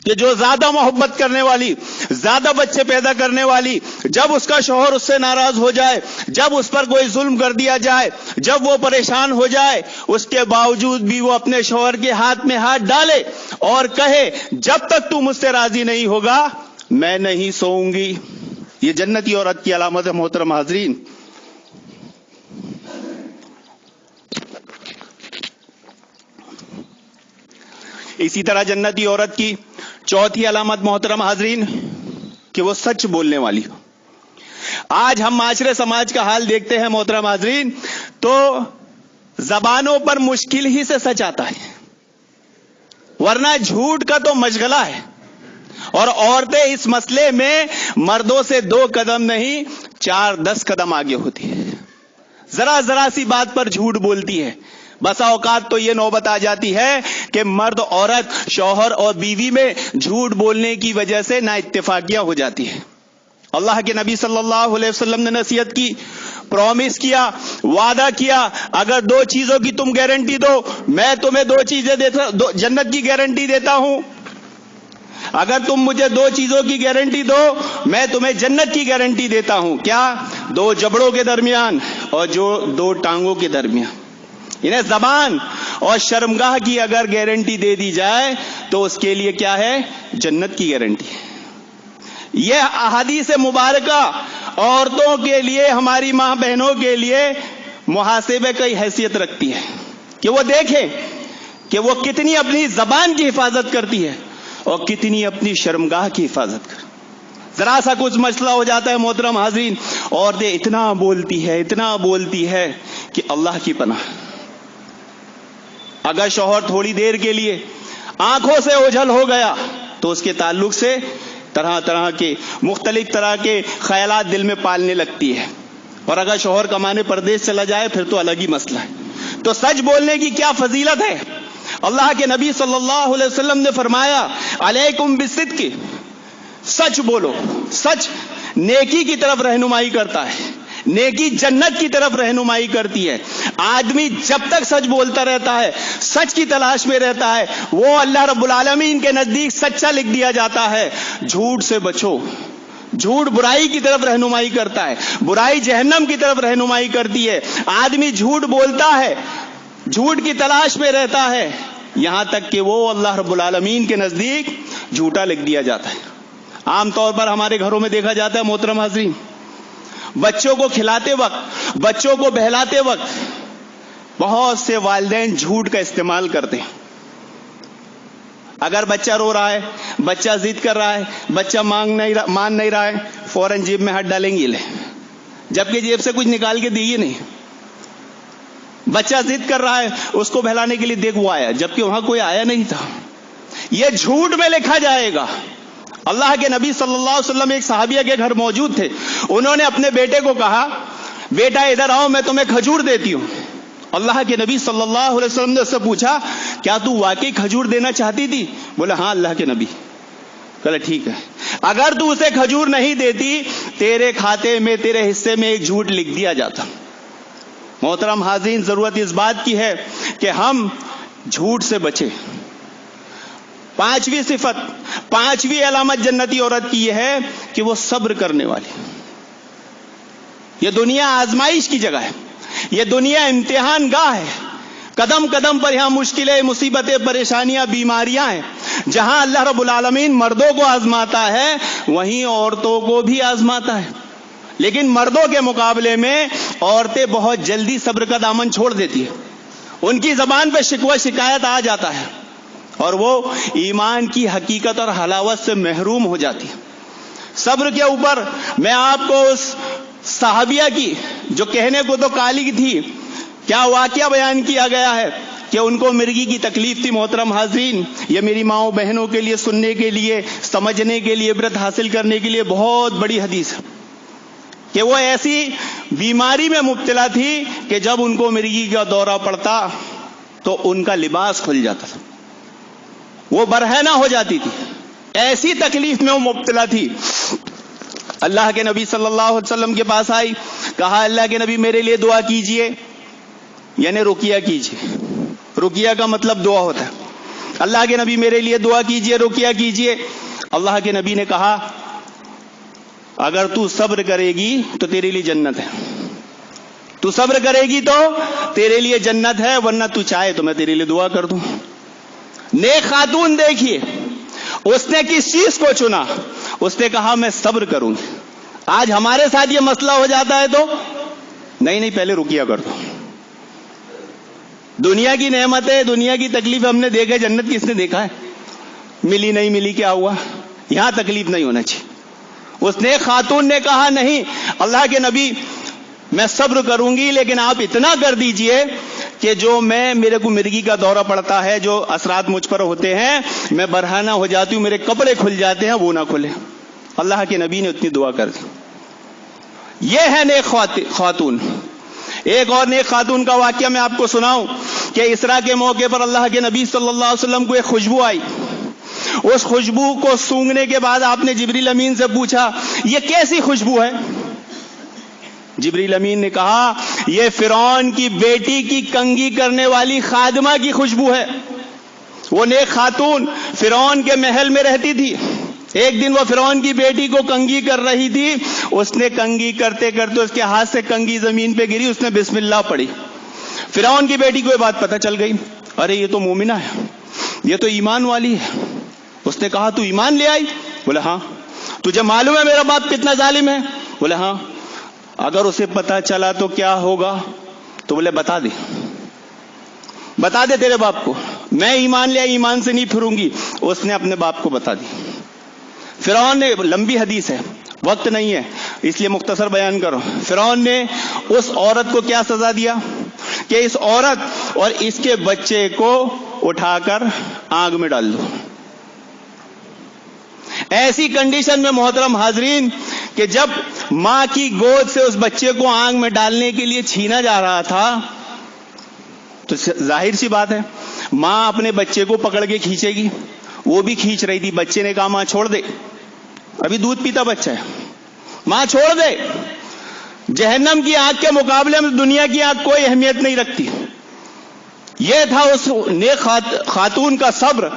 کہ جو زیادہ محبت کرنے والی، زیادہ بچے پیدا کرنے والی، جب اس کا شوہر اس سے ناراض ہو جائے، جب اس پر کوئی ظلم کر دیا جائے، جب وہ پریشان ہو جائے، اس کے باوجود بھی وہ اپنے شوہر کے ہاتھ میں ہاتھ ڈالے اور کہے جب تک تو مجھ سے راضی نہیں ہوگا میں نہیں سوؤں گی. یہ جنتی عورت کی علامت ہے محترم حاضرین. اسی طرح جنتی عورت کی چوتھی علامت محترم حاضرین کہ وہ سچ بولنے والی ہو. آج ہم معاشرے سماج کا حال دیکھتے ہیں محترم حاضرین تو زبانوں پر مشکل ہی سے سچ آتا ہے، ورنہ جھوٹ کا تو مشغلہ ہے. اور عورتیں اس مسئلے میں مردوں سے 2 قدم نہیں 4-10 قدم آگے ہوتی ہے. ذرا سی بات پر جھوٹ بولتی ہے. بسا اوقات تو یہ نوبت آ جاتی ہے کہ مرد عورت شوہر اور بیوی میں جھوٹ بولنے کی وجہ سے نا اتفاقیہ ہو جاتی ہے. اللہ کے نبی صلی اللہ علیہ وسلم نے نصیحت کی، پرومس کیا، وعدہ کیا اگر 2 چیزوں کی تم گارنٹی دو میں تمہیں 2 چیزیں جنت کی گارنٹی دیتا ہوں. اگر تم مجھے 2 چیزوں کی گارنٹی دو میں تمہیں جنت کی گارنٹی دیتا ہوں. کیا؟ 2 جبڑوں کے درمیان اور جو 2 ٹانگوں کے درمیان. انہیں زبان اور شرمگاہ کی اگر گارنٹی دے دی جائے تو اس کے لیے کیا ہے؟ جنت کی گارنٹی. یہ احادیث مبارکہ عورتوں کے لیے، ہماری ماں بہنوں کے لیے محاسبے کی حیثیت رکھتی ہے کہ وہ دیکھیں کہ وہ کتنی اپنی زبان کی حفاظت کرتی ہے اور کتنی اپنی شرمگاہ کی حفاظت کرتی. ذرا سا کچھ مسئلہ ہو جاتا ہے محترم حاضرین عورتیں اتنا بولتی ہے کہ اللہ کی پناہ. اگر شوہر تھوڑی دیر کے لیے آنکھوں سے اوجھل ہو گیا تو اس کے تعلق سے مختلف طرح کے خیالات دل میں پالنے لگتی ہے. اور اگر شوہر کمانے پردیس چلا جائے پھر تو الگ ہی مسئلہ ہے. تو سچ بولنے کی کیا فضیلت ہے. اللہ کے نبی صلی اللہ علیہ وسلم نے فرمایا علیکم بالصدق، سچ بولو. سچ نیکی کی طرف رہنمائی کرتا ہے، نیکی جنت کی طرف رہنمائی کرتی ہے. آدمی جب تک سچ بولتا رہتا ہے، سچ کی تلاش میں رہتا ہے، وہ اللہ رب العالمین کے نزدیک سچا لکھ دیا جاتا ہے. جھوٹ سے بچو. جھوٹ برائی کی طرف رہنمائی کرتا ہے، برائی جہنم کی طرف رہنمائی کرتی ہے. آدمی جھوٹ بولتا ہے، جھوٹ کی تلاش میں رہتا ہے، یہاں تک کہ وہ اللہ رب العالمین کے نزدیک جھوٹا لکھ دیا جاتا ہے. عام طور پر ہمارے گھروں میں دیکھا جاتا ہے محترم حاضرین، بچوں کو کھلاتے وقت، بچوں کو بہلاتے وقت بہت سے والدین جھوٹ کا استعمال کرتے ہیں. اگر بچہ رو رہا ہے، بچہ ضد کر رہا ہے، بچہ مان نہیں رہا ہے، فوراً جیب میں ہاتھ ڈالیں گے لے، جبکہ جیب سے کچھ نکال کے دیے نہیں. بچہ ضد کر رہا ہے، اس کو بہلانے کے لیے دیکھ وہ آیا، جبکہ وہاں کوئی آیا نہیں تھا. یہ جھوٹ میں لکھا جائے گا. اللہ کے نبی صلی اللہ علیہ وسلم ایک صحابیہ کے گھر موجود تھے. انہوں نے اپنے بیٹے کو کہا بیٹا ادھر آؤ، میں تمہیں کھجور دیتی ہوں. اللہ کے نبی صلی اللہ علیہ وسلم نے اس سے پوچھا کیا تو واقعی کھجور دینا چاہتی تھی؟ بولا ہاں اللہ کے نبی. کہا ٹھیک ہے، اگر تو اسے کھجور نہیں دیتی تیرے کھاتے میں، تیرے حصے میں ایک جھوٹ لکھ دیا جاتا. محترم حاضرین، ضرورت اس بات کی ہے کہ ہم جھوٹ سے بچیں. پانچویں صفت، پانچویں علامت جنتی عورت کی یہ ہے کہ وہ صبر کرنے والی. یہ دنیا آزمائش کی جگہ ہے، یہ دنیا امتحان گاہ ہے. قدم قدم پر یہاں مشکلیں، مصیبتیں، پریشانیاں، بیماریاں ہیں. جہاں اللہ رب العالمین مردوں کو آزماتا ہے وہیں عورتوں کو بھی آزماتا ہے. لیکن مردوں کے مقابلے میں عورتیں بہت جلدی صبر کا دامن چھوڑ دیتی ہیں. ان کی زبان پہ شکوہ شکایت آ جاتا ہے اور وہ ایمان کی حقیقت اور حلاوت سے محروم ہو جاتی ہے. صبر کے اوپر میں آپ کو اس صحابیہ کی، جو کہنے کو تو کالی تھی، کیا واقعہ بیان کیا گیا ہے کہ ان کو مرگی کی تکلیف تھی. محترم حاضرین، یہ میری ماؤں بہنوں کے لیے سننے کے لیے، سمجھنے کے لیے، عبرت حاصل کرنے کے لیے بہت بڑی حدیث ہے کہ وہ ایسی بیماری میں مبتلا تھی کہ جب ان کو مرگی کا دورہ پڑتا تو ان کا لباس کھل جاتا تھا، وہ برہنہ ہو جاتی تھی. ایسی تکلیف میں وہ مبتلا تھی. اللہ کے نبی صلی اللہ علیہ وسلم کے پاس آئی، کہا اللہ کے نبی میرے لیے دعا کیجئے، یعنی رقیہ کیجئے. رقیہ کا مطلب دعا ہوتا ہے. اللہ کے نبی میرے لیے دعا کیجئے، رقیہ کیجئے. اللہ کے نبی نے کہا اگر تو صبر کرے گی تو تیرے لیے جنت ہے. تو صبر کرے گی تو تیرے لیے جنت ہے، ورنہ تو چاہے تو میں تیرے لیے دعا کر دوں. نیک خاتون دیکھیے، اس نے کس چیز کو چنا؟ اس نے کہا میں صبر کروں گی. آج ہمارے ساتھ یہ مسئلہ ہو جاتا ہے تو نہیں پہلے رقیہ کر دو. دنیا کی نعمتیں، دنیا کی تکلیف ہم نے دیکھا، جنت کس نے دیکھا ہے؟ ملی نہیں ملی کیا ہوا؟ یہاں تکلیف نہیں ہونا چاہیے. اس نے خاتون نے کہا نہیں اللہ کے نبی میں صبر کروں گی، لیکن آپ اتنا کر دیجئے کہ جو میرے کو مرگی کا دورہ پڑتا ہے، جو اثرات مجھ پر ہوتے ہیں، میں برہنہ ہو جاتی ہوں، میرے کپڑے کھل جاتے ہیں، وہ نہ کھلے. اللہ کے نبی نے اتنی دعا کر دی. یہ ہے نیک خاتون. ایک اور نیک خاتون کا واقعہ میں آپ کو سناؤں کہ اسراء کے موقع پر اللہ کے نبی صلی اللہ علیہ وسلم کو ایک خوشبو آئی. اس خوشبو کو سونگھنے کے بعد آپ نے جبریل امین سے پوچھا یہ کیسی خوشبو ہے؟ جبریل امین نے کہا یہ فرعون کی بیٹی کی کنگھی کرنے والی خادمہ کی خوشبو ہے. وہ نیک خاتون فرعون کے محل میں رہتی تھی. ایک دن وہ فرعون کی بیٹی کو کنگھی کر رہی تھی. اس نے کنگھی کرتے کرتے اس کے ہاتھ سے کنگھی زمین پہ گری، اس نے بسم اللہ پڑھی. فرعون کی بیٹی کو یہ بات پتہ چل گئی، ارے یہ تو مومنہ ہے، یہ تو ایمان والی ہے. اس نے کہا تو ایمان لے آئی؟ بولے ہاں. تجھے معلوم ہے میرا باپ کتنا ظالم ہے؟ بولے ہاں. اگر اسے پتا چلا تو کیا ہوگا؟ تو بولے بتا دے تیرے باپ کو، میں ایمان لیا، ایمان سے نہیں پھروں گی. اس نے اپنے باپ کو بتا دی. فرعون نے، لمبی حدیث ہے، وقت نہیں ہے، اس لیے مختصر بیان کرو. فرعون نے اس عورت کو کیا سزا دیا کہ اس عورت اور اس کے بچے کو اٹھا کر آگ میں ڈال دو. ایسی کنڈیشن میں محترم حاضرین کہ جب ماں کی گود سے اس بچے کو آگ میں ڈالنے کے لیے چھینا جا رہا تھا تو ظاہر سی بات ہے ماں اپنے بچے کو پکڑ کے کھینچے گی. وہ بھی کھینچ رہی تھی. بچے نے کہا ماں چھوڑ دے, ابھی دودھ پیتا بچہ ہے, ماں چھوڑ دے. جہنم کی آگ کے مقابلے میں دنیا کی آگ کوئی اہمیت نہیں رکھتی. یہ تھا اس نیک خاتون کا صبر,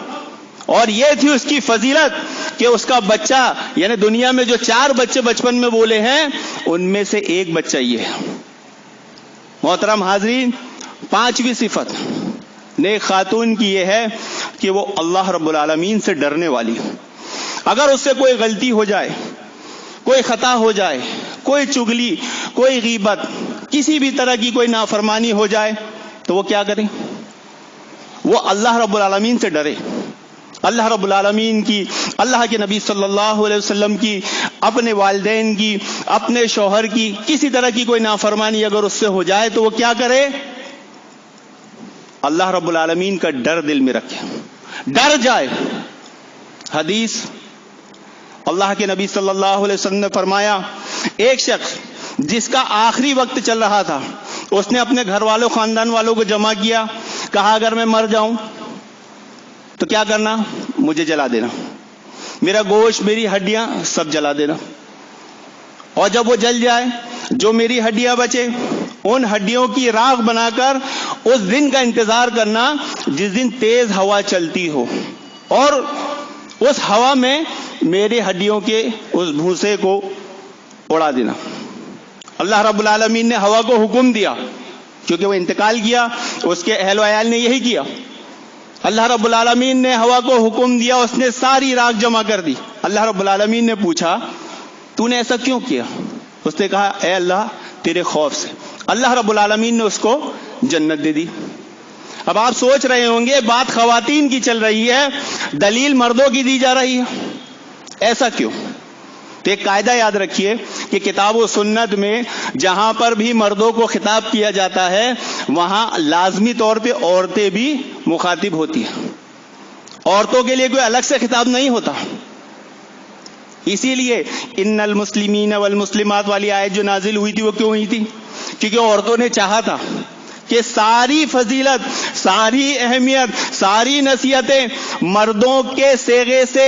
اور یہ تھی اس کی فضیلت کہ اس کا بچہ, یعنی دنیا میں جو 4 بچے بچپن میں بولے ہیں ان میں سے ایک بچہ یہ ہے. محترم حاضرین, 5ویں صفت نیک خاتون کی یہ ہے کہ وہ اللہ رب العالمین سے ڈرنے والی. اگر اس سے کوئی غلطی ہو جائے, کوئی خطا ہو جائے, کوئی چگلی, کوئی غیبت, کسی بھی طرح کی کوئی نافرمانی ہو جائے تو وہ کیا کرے؟ وہ اللہ رب العالمین سے ڈرے. اللہ رب العالمین کی, اللہ کے نبی صلی اللہ علیہ وسلم کی, اپنے والدین کی, اپنے شوہر کی, کسی طرح کی کوئی نافرمانی اگر اس سے ہو جائے تو وہ کیا کرے؟ اللہ رب العالمین کا ڈر دل میں رکھے, ڈر جائے. حدیث, اللہ کے نبی صلی اللہ علیہ وسلم نے فرمایا ایک شخص جس کا آخری وقت چل رہا تھا, اس نے اپنے گھر والوں, خاندان والوں کو جمع کیا, کہا اگر میں مر جاؤں تو کیا کرنا؟ مجھے جلا دینا, میرا گوشت, میری ہڈیاں سب جلا دینا, اور جب وہ جل جائے جو میری ہڈیاں بچے ان ہڈیوں کی راکھ بنا کر اس دن کا انتظار کرنا جس دن تیز ہوا چلتی ہو, اور اس ہوا میں میری ہڈیوں کے اس بھوسے کو اڑا دینا. اللہ رب العالمین نے ہوا کو حکم دیا, کیونکہ وہ انتقال کیا, اس کے اہل و عیال نے یہی کیا. اللہ رب العالمین نے ہوا کو حکم دیا, اس نے ساری راکھ جمع کر دی. اللہ رب العالمین نے پوچھا تو نے ایسا کیوں کیا؟ اس نے کہا اے اللہ تیرے خوف سے. اللہ رب العالمین نے اس کو جنت دے دی. اب آپ سوچ رہے ہوں گے بات خواتین کی چل رہی ہے, دلیل مردوں کی دی جا رہی ہے, ایسا کیوں؟ تو ایک قاعدہ یاد رکھیے کہ کتاب و سنت میں جہاں پر بھی مردوں کو خطاب کیا جاتا ہے وہاں لازمی طور پہ عورتیں بھی مخاطب ہوتی ہیں. عورتوں کے لیے کوئی الگ سے خطاب نہیں ہوتا. اسی لیے ان المسلمین والمسلمات والی آیت جو نازل ہوئی تھی وہ کیوں ہوئی تھی؟ کیونکہ عورتوں نے چاہا تھا کہ ساری فضیلت, ساری اہمیت, ساری نصیحتیں مردوں کے صیغے سے,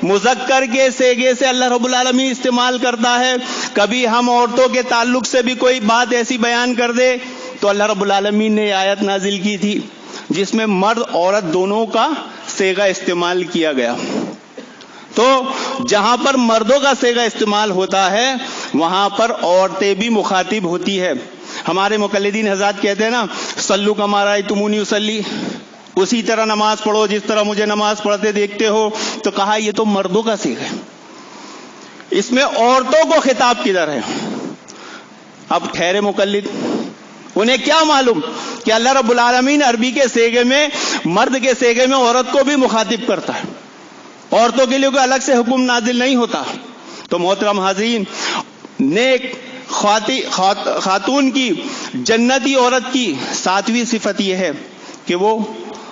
مذکر کے صیغے سے اللہ رب العالمین استعمال کرتا ہے. کبھی ہم عورتوں کے تعلق سے بھی کوئی بات ایسی بیان کر دے تو اللہ رب العالمین نے آیت نازل کی تھی جس میں مرد عورت دونوں کا صیغہ استعمال کیا گیا. تو جہاں پر مردوں کا صیغہ استعمال ہوتا ہے وہاں پر عورتیں بھی مخاطب ہوتی ہے. ہمارے مقلدین حضرات کہتے ہیں نا صلو کما رأیتمونی اصلی, اسی طرح نماز پڑھو جس طرح مجھے نماز پڑھتے دیکھتے ہو. تو کہا یہ تو مردوں کا صیغہ ہے, اس میں عورتوں کو خطاب کدھر ہے؟ اب ٹھہرے مقلد, انہیں کیا معلوم کہ اللہ رب العالمین عربی کے صیغے میں, مرد کے صیغے میں عورت کو بھی مخاطب کرتا ہے, عورتوں کے لیے کوئی الگ سے حکم نازل نہیں ہوتا. تو محترم حاضرین, نیک خاتون کی, جنتی عورت کی 7ویں صفت یہ ہے کہ وہ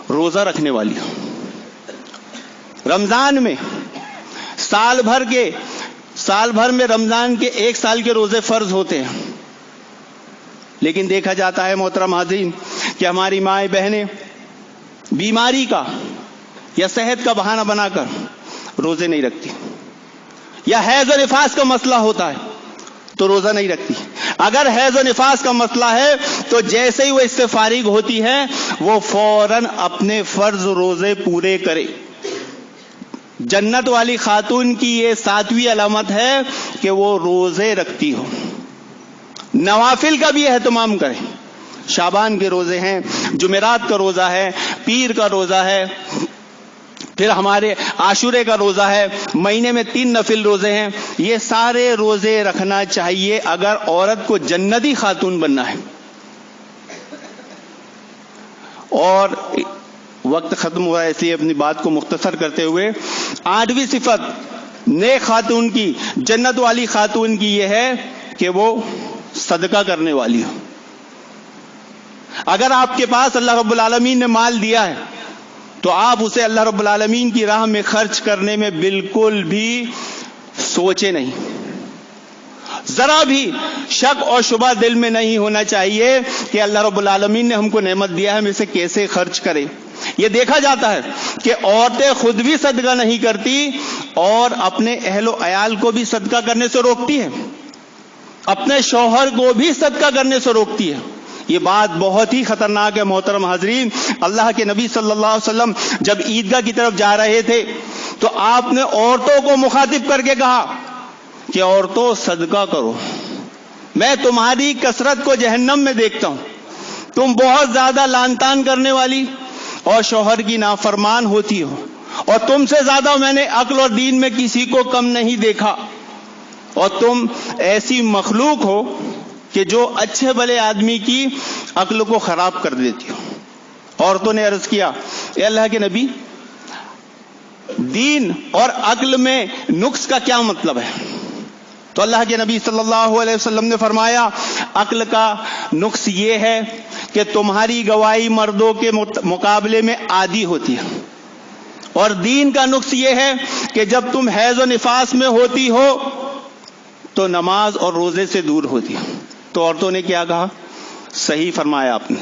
روزہ رکھنے والی ہو. رمضان میں سال بھر میں رمضان کے 1 سال کے روزے فرض ہوتے ہیں, لیکن دیکھا جاتا ہے محترم حاضرین کہ ہماری مائیں بہنیں بیماری کا یا صحت کا بہانہ بنا کر روزے نہیں رکھتی, یا حیض و نفاس کا مسئلہ ہوتا ہے تو روزہ نہیں رکھتی. اگر حیض و نفاس کا مسئلہ ہے تو جیسے ہی وہ اس سے فارغ ہوتی ہے وہ فوراً اپنے فرض روزے پورے کرے. جنت والی خاتون کی یہ 7ویں علامت ہے کہ وہ روزے رکھتی ہو. نوافل کا بھی اہتمام کرے. شعبان کے روزے ہیں, جمعرات کا روزہ ہے, پیر کا روزہ ہے, پھر ہمارے عاشورے کا روزہ ہے, مہینے میں 3 نفل روزے ہیں. یہ سارے روزے رکھنا چاہیے اگر عورت کو جنتی خاتون بننا ہے. اور وقت ختم ہوا ہے اس لیے اپنی بات کو مختصر کرتے ہوئے 8ویں صفت نیک خاتون کی، جنت والی خاتون کی یہ ہے کہ وہ صدقہ کرنے والی ہو. اگر آپ کے پاس اللہ رب العالمین نے مال دیا ہے تو آپ اسے اللہ رب العالمین کی راہ میں خرچ کرنے میں بالکل بھی سوچے نہیں. ذرا بھی شک اور شبہ دل میں نہیں ہونا چاہیے کہ اللہ رب العالمین نے ہم کو نعمت دیا ہے، ہم اسے کیسے خرچ کریں. یہ دیکھا جاتا ہے کہ عورتیں خود بھی صدقہ نہیں کرتی اور اپنے اہل و عیال کو بھی صدقہ کرنے سے روکتی ہے، اپنے شوہر کو بھی صدقہ کرنے سے روکتی ہے. یہ بات بہت ہی خطرناک ہے محترم حاضرین. اللہ کے نبی صلی اللہ علیہ وسلم جب عیدگاہ کی طرف جا رہے تھے تو آپ نے عورتوں کو مخاطب کر کے کہا کہ عورتوں صدقہ کرو، میں تمہاری کثرت کو جہنم میں دیکھتا ہوں. تم بہت زیادہ لان تان کرنے والی اور شوہر کی نافرمان ہوتی ہو، اور تم سے زیادہ میں نے عقل اور دین میں کسی کو کم نہیں دیکھا، اور تم ایسی مخلوق ہو کہ جو اچھے بھلے آدمی کی عقل کو خراب کر دیتی ہو. عورتوں نے عرض کیا اے اللہ کے نبی، دین اور عقل میں نقص کا کیا مطلب ہے؟ تو اللہ کے نبی صلی اللہ علیہ وسلم نے فرمایا عقل کا نقص یہ ہے کہ تمہاری گواہی مردوں کے مقابلے میں آدھی ہوتی ہے، اور دین کا نقص یہ ہے کہ جب تم حیض و نفاس میں ہوتی ہو تو نماز اور روزے سے دور ہوتی ہے. تو عورتوں نے کیا کہا؟ صحیح فرمایا آپ نے.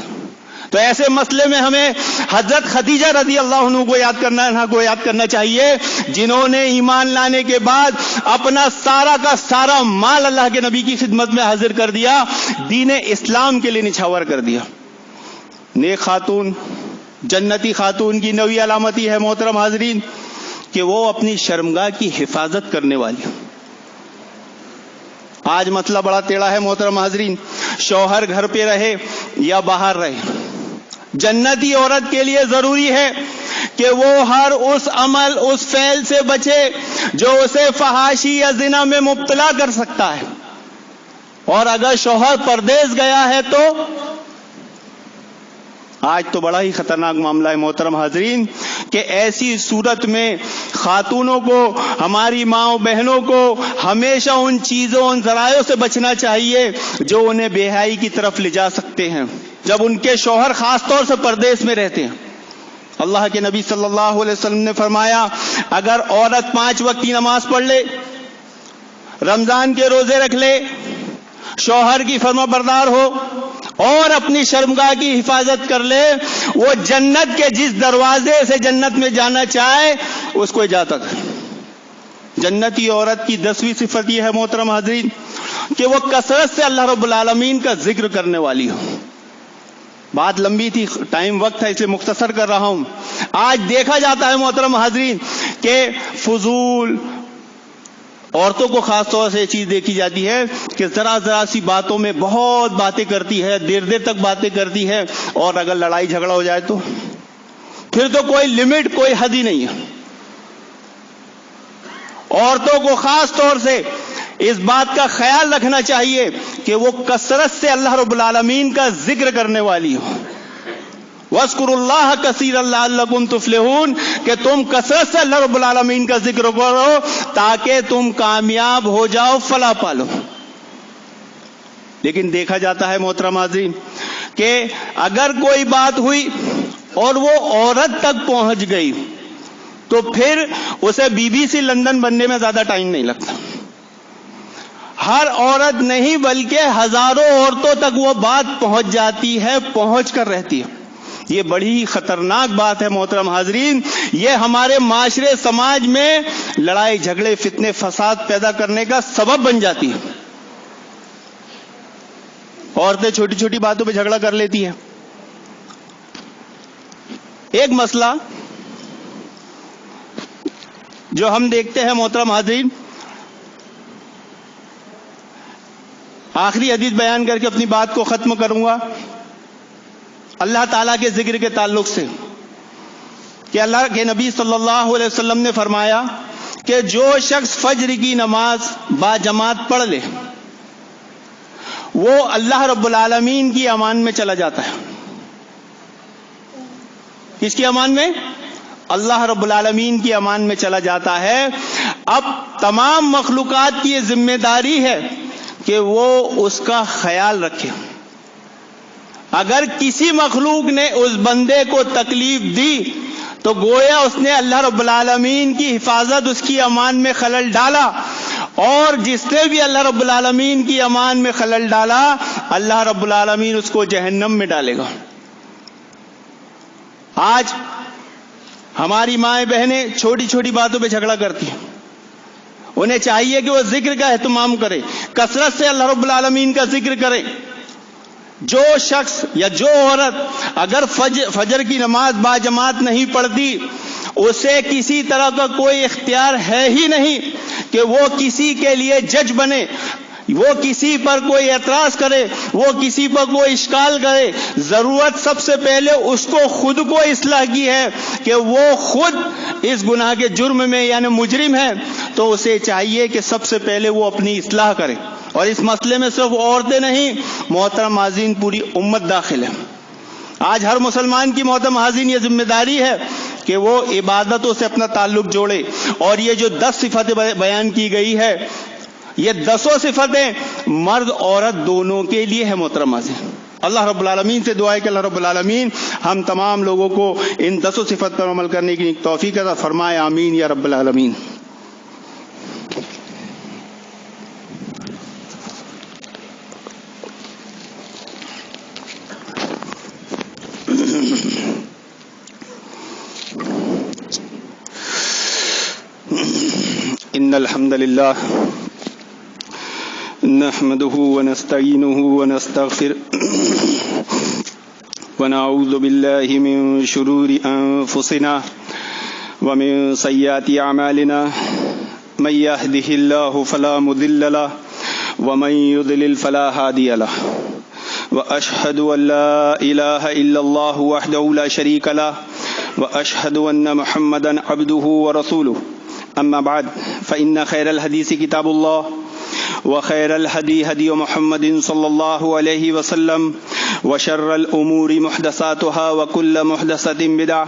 تو ایسے مسئلے میں ہمیں حضرت خدیجہ رضی اللہ عنہ کو یاد کرنا چاہیے، جنہوں نے ایمان لانے کے بعد اپنا سارا کا سارا مال اللہ کے نبی کی خدمت میں حاضر کر دیا، دین اسلام کے لیے نچھاور کر دیا. نیک خاتون، جنتی خاتون کی نوی علامتی ہے محترم حاضرین کہ وہ اپنی شرمگاہ کی حفاظت کرنے والی. آج مسئلہ بڑا ٹیڑھا ہے محترم حاضرین، شوہر گھر پہ رہے یا باہر رہے، جنتی عورت کے لیے ضروری ہے کہ وہ ہر اس عمل، اس فعل سے بچے جو اسے فحاشی یا زنا میں مبتلا کر سکتا ہے. اور اگر شوہر پردیس گیا ہے تو آج تو بڑا ہی خطرناک معاملہ ہے محترم حاضرین کہ ایسی صورت میں خاتونوں کو، ہماری ماں بہنوں کو ہمیشہ ان چیزوں، ان ذرائعوں سے بچنا چاہیے جو انہیں بے حیائی کی طرف لے جا سکتے ہیں جب ان کے شوہر خاص طور سے پردیس میں رہتے ہیں. اللہ کے نبی صلی اللہ علیہ وسلم نے فرمایا اگر عورت 5 وقت کی نماز پڑھ لے، رمضان کے روزے رکھ لے، شوہر کی فرما بردار ہو اور اپنی شرمگاہ کی حفاظت کر لے، وہ جنت کے جس دروازے سے جنت میں جانا چاہے اس کو اجازت ہے. جنتی عورت کی 10ویں صفت یہ ہے محترم حاضرین کہ وہ کثرت سے اللہ رب العالمین کا ذکر کرنے والی ہو. بات لمبی تھی، ٹائم وقت ہے اس لیے مختصر کر رہا ہوں. آج دیکھا جاتا ہے محترم حاضرین کہ فضول عورتوں کو خاص طور سے یہ چیز دیکھی جاتی ہے کہ ذرا ذرا سی باتوں میں بہت باتیں کرتی ہے، دیر دیر تک باتیں کرتی ہے، اور اگر لڑائی جھگڑا ہو جائے تو پھر تو کوئی لمٹ، کوئی حد ہی نہیں ہے. عورتوں کو خاص طور سے اس بات کا خیال رکھنا چاہیے کہ وہ کثرت سے اللہ رب العالمین کا ذکر کرنے والی ہو. وَاذْكُرُوا اللَّهَ كَثِيرًا لَعَلَّكُمْ تُفْلِحُونَ کہ تم کثرت سے اللہ رب العالمین کا ذکر کرو تاکہ تم کامیاب ہو جاؤ، فلاح پالو. لیکن دیکھا جاتا ہے محترم حاضرین کہ اگر کوئی بات ہوئی اور وہ عورت تک پہنچ گئی تو پھر اسے BBC لندن بننے میں زیادہ ٹائم نہیں لگتا. ہر عورت نہیں بلکہ ہزاروں عورتوں تک وہ بات پہنچ جاتی ہے، پہنچ کر رہتی ہے. یہ بڑی ہی خطرناک بات ہے محترم حاضرین. یہ ہمارے معاشرے، سماج میں لڑائی جھگڑے، فتنے، فساد پیدا کرنے کا سبب بن جاتی ہے. عورتیں چھوٹی چھوٹی باتوں پہ جھگڑا کر لیتی ہیں. ایک مسئلہ جو ہم دیکھتے ہیں محترم حاضرین، آخری حدیث بیان کر کے اپنی بات کو ختم کروں گا اللہ تعالیٰ کے ذکر کے تعلق سے، کہ اللہ کے نبی صلی اللہ علیہ وسلم نے فرمایا کہ جو شخص فجر کی نماز با جماعت پڑھ لے وہ اللہ رب العالمین کی امان میں چلا جاتا ہے. کس کی امان میں؟ اللہ رب العالمین کی امان میں چلا جاتا ہے. اب تمام مخلوقات کی یہ ذمہ داری ہے کہ وہ اس کا خیال رکھے. اگر کسی مخلوق نے اس بندے کو تکلیف دی تو گویا اس نے اللہ رب العالمین کی حفاظت، اس کی امان میں خلل ڈالا، اور جس نے بھی اللہ رب العالمین کی امان میں خلل ڈالا اللہ رب العالمین اس کو جہنم میں ڈالے گا. آج ہماری مائیں بہنیں چھوٹی چھوٹی باتوں پہ جھگڑا کرتی ہیں. انہیں چاہیے کہ وہ ذکر کا اہتمام کرے، کثرت سے اللہ رب العالمین کا ذکر کرے. جو شخص یا جو عورت اگر فجر کی نماز باجماعت نہیں پڑھتی، اسے کسی طرح کا کوئی اختیار ہے ہی نہیں کہ وہ کسی کے لیے جج بنے، وہ کسی پر کوئی اعتراض کرے، وہ کسی پر کوئی اشکال کرے. ضرورت سب سے پہلے اس کو خود کو اصلاح کی ہے کہ وہ خود اس گناہ کے جرم میں یعنی مجرم ہے، تو اسے چاہیے کہ سب سے پہلے وہ اپنی اصلاح کرے. اور اس مسئلے میں صرف عورتیں نہیں، محترم حاضرین پوری امت داخل ہے. آج ہر مسلمان کی محترم حاضرین یہ ذمہ داری ہے کہ وہ عبادتوں سے اپنا تعلق جوڑے. اور یہ جو 10 صفتیں بیان کی گئی ہے، یہ 10 صفتیں مرد عورت دونوں کے لیے ہے. محترم حاضرین، اللہ رب العالمین سے دعا ہے کہ اللہ رب العالمین ہم تمام لوگوں کو ان 10 صفت پر عمل کرنے کی توفیق عطا فرمائے. آمین یا رب العالمین. ان الحمد للہ نحمده ونستعینه ونستغفره ونعوذ باللہ من شرور انفسنا ومن سیئات اعمالنا من يهده الله فلا مضل له ومن يضلل فلا هادي له واشهد ان لا اله الا الله وحده لا شريك له واشهد ان محمدا عبده ورسوله. اما بعد فان خير الحديث كتاب الله وخير الهدي هدي محمد صلى الله عليه وسلم وشر الامور محدثاتها وكل محدثة بدعة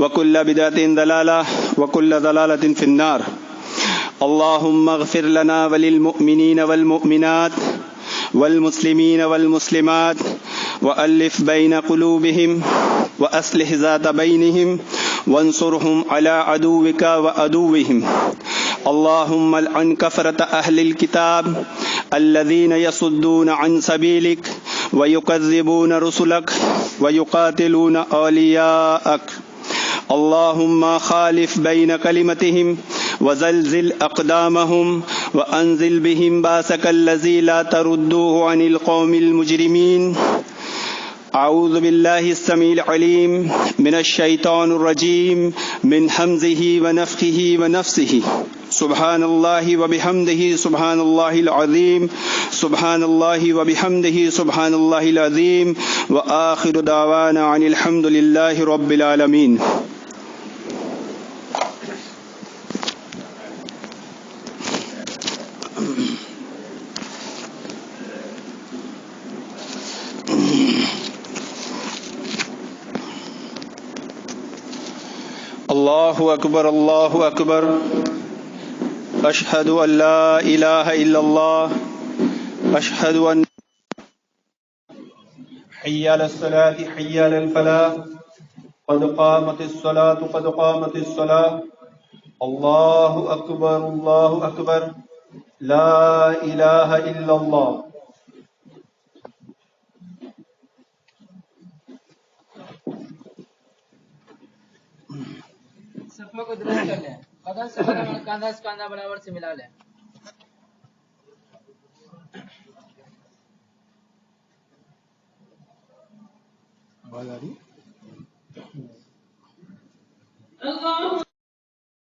وكل بدعة ضلالة وكل ضلالة في النار. اللهم اغفر لنا وللمؤمنين والمؤمنات والمسلمين والمسلمات وألف بين قلوبهم وأصلح ذات بينهم وانصرهم على عدوك وعدوهم. اللهم العن كفرة أهل الكتاب الذين يصدون عن سبيلك ويكذبون رسلك ويقاتلون أولياءك. اللهم خالف بين كلمتهم وزلزل أقدامهم وأنزل بهم باسك الذي لا تردوه عن القوم المجرمين. اعوذ باللہ السمیع العلیم من الشیطان الرجیم من حمزه ونفخه ونفثه. سبحان اللہ وبحمدہ سبحان اللہ العظیم سبحان اللہ وبحمدہ سبحان اللہ العظیم. وآخر دعوانا عن الحمد للہ رب العالمین. اللہ اکبر اللہ اکبر. اشہد ان لا الہ الا اللہ اشہد ان حی علی الصلاۃ حی علی الفلاح قد قامت الصلاۃ قد قامت الصلاۃ. اللہ اکبر لا الہ الا اللہ. صفوں کو درست کر لیں، بدن سے بدن، کاندھا سے کاندھا برابر سے ملا لیں. آواز آ رہی؟ اللہ